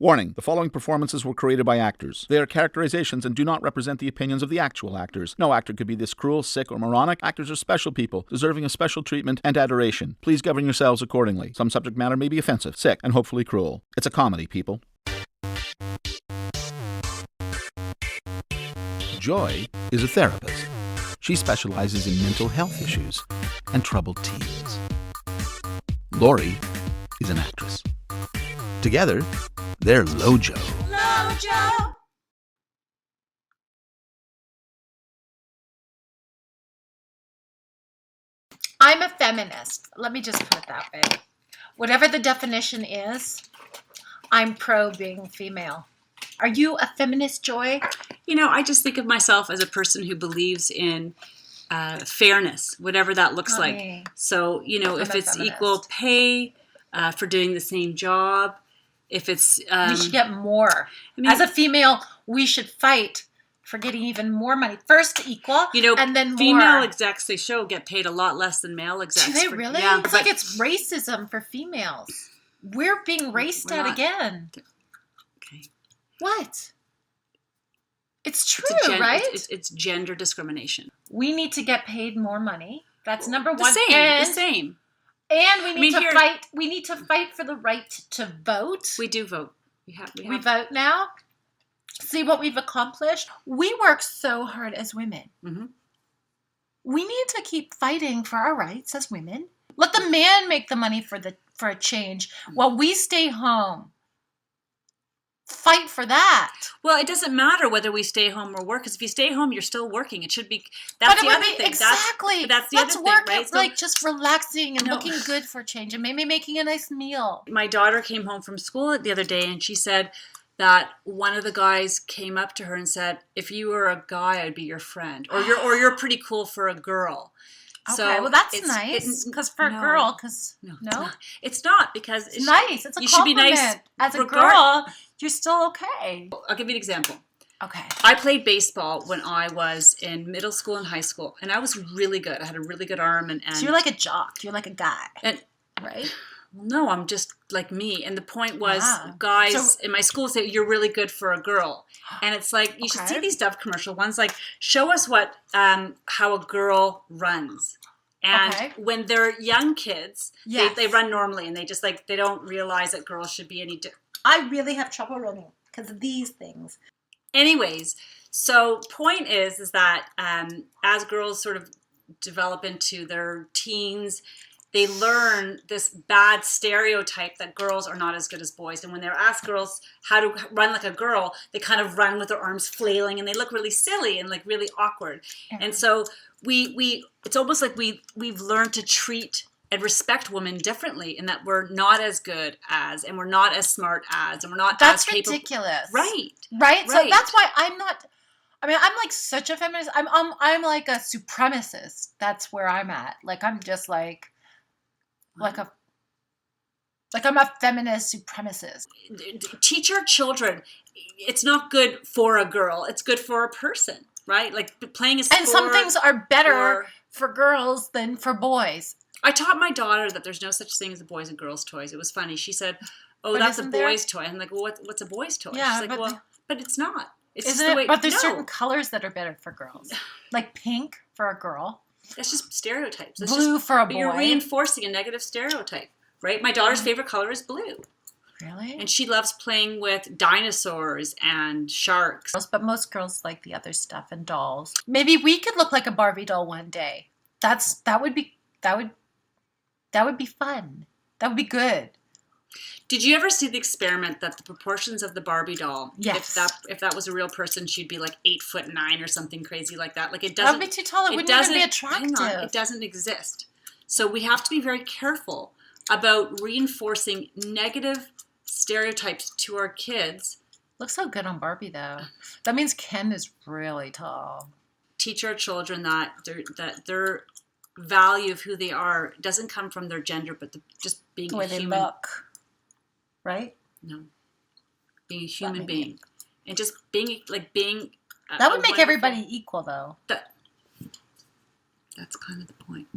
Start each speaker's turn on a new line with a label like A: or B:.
A: Warning, the following performances were created by actors. They are characterizations and do not represent the opinions of the actual actors. No actor could be this cruel, sick, or moronic. Actors are special people, deserving of special treatment and adoration. Please govern yourselves accordingly. Some subject matter may be offensive, sick, and hopefully cruel. It's a comedy, people. Joy is a therapist. She specializes in mental health issues and troubled teens. Lori is an actress. Together, they're Lojo.
B: Lojo! I'm a feminist. Let me just put it that way. Whatever the definition is, I'm pro being female. Are you a feminist, Joy?
C: You know, I just think of myself as a person who believes in fairness, whatever that looks like.
B: Me.
C: So, you know, if it's
B: feminist.
C: equal pay for doing the same job, if it's...
B: we should get more.
C: I mean,
B: as a female, we should fight for getting even more money. First equal,
C: you know,
B: and then more.
C: female execs, they show, get paid a lot less than male execs.
B: Do they really?
C: Yeah,
B: it's like it's racism for females. We're being raced at again.
C: Okay.
B: What? It's true,
C: right?
B: right?
C: It's gender discrimination.
B: We need to get paid more money. That's number one.
C: The same.
B: And we need to fight. We need to fight for the right to vote.
C: We do vote. We
B: vote now. See what we've accomplished. We work so hard as women.
C: Mm-hmm.
B: We need to keep fighting for our rights as women. Let the man make the money for a change while we stay home. Fight for that.
C: Well, it doesn't matter whether we stay home or work, because if you stay home, you're still working. It should be. That's the other thing.
B: Exactly.
C: That's the
B: Let's
C: other
B: work
C: thing, right?
B: at, like, just relaxing and looking good for a change, and maybe making a nice meal.
C: My daughter came home from school the other day, and she said that one of the guys came up to her and said, "If you were a guy, I'd be your friend, or you're pretty cool for a girl."
B: Okay,
C: so
B: well that's nice because for a girl, because no,
C: it's not because
B: it's nice. It's a compliment.
C: Should be nice
B: as a girl. You're still okay.
C: I'll give you an example.
B: Okay.
C: I played baseball when I was in middle school and high school, and I was really good. I had a really good arm, and
B: so you're like a jock. You're like a guy, right?
C: No, I'm just like me. And the point was, guys in my school say, you're really good for a girl. And it's like, you should see these Dove commercial ones, like, show us what, how a girl runs. And when they're young kids, they run normally, and they just they don't realize that girls should be any different.
B: I really have trouble running because of these things.
C: Anyways, so point is that as girls sort of develop into their teens, they learn this bad stereotype that girls are not as good as boys. And when they're asked girls how to run like a girl, they kind of run with their arms flailing, and they look really silly and like really awkward. Mm-hmm. And so it's almost like we've learned to treat and respect women differently, in that we're not as good as, and we're not as smart as, and we're not as capable.
B: That's ridiculous.
C: Right.
B: So that's why I'm not. I mean, I'm like such a feminist. I'm like a supremacist. That's where I'm at. Like I'm just like I'm a feminist supremacist.
C: Teach your children. It's not good for a girl. It's good for a person, right? Like playing a sport.
B: And some things are better for girls than for boys.
C: I taught my daughter that there's no such thing as a boys and girls toys. It was funny. She said, "Oh, that's a boy's toy." I'm like, "Well, what's a boy's toy?"
B: Yeah,
C: she's like, but it's not. It's
B: isn't
C: just the way.
B: But there's certain colors that are better for girls, like pink for a girl.
C: That's just stereotypes. That's
B: blue for a boy.
C: But you're reinforcing a negative stereotype, right? My daughter's favorite color is blue.
B: Really?
C: And she loves playing with dinosaurs and sharks.
B: But most girls like the other stuff and dolls. Maybe we could look like a Barbie doll one day. That would be fun. That would be good.
C: Did you ever see the experiment that the proportions of the Barbie doll,
B: yes,
C: if that was a real person, she'd be like 8'9" or something crazy like that. Like it doesn't.
B: That'd be too tall. It wouldn't even be attractive.
C: It doesn't exist. So we have to be very careful about reinforcing negative stereotypes to our kids.
B: Looks so good on Barbie though. That means Ken is really tall.
C: Teach our children that their value of who they are doesn't come from their gender, but just being
B: the way
C: a human.
B: They look. Right?
C: No. Being a human being. And just being
B: that would make everybody equal though.
C: That's kind of the point.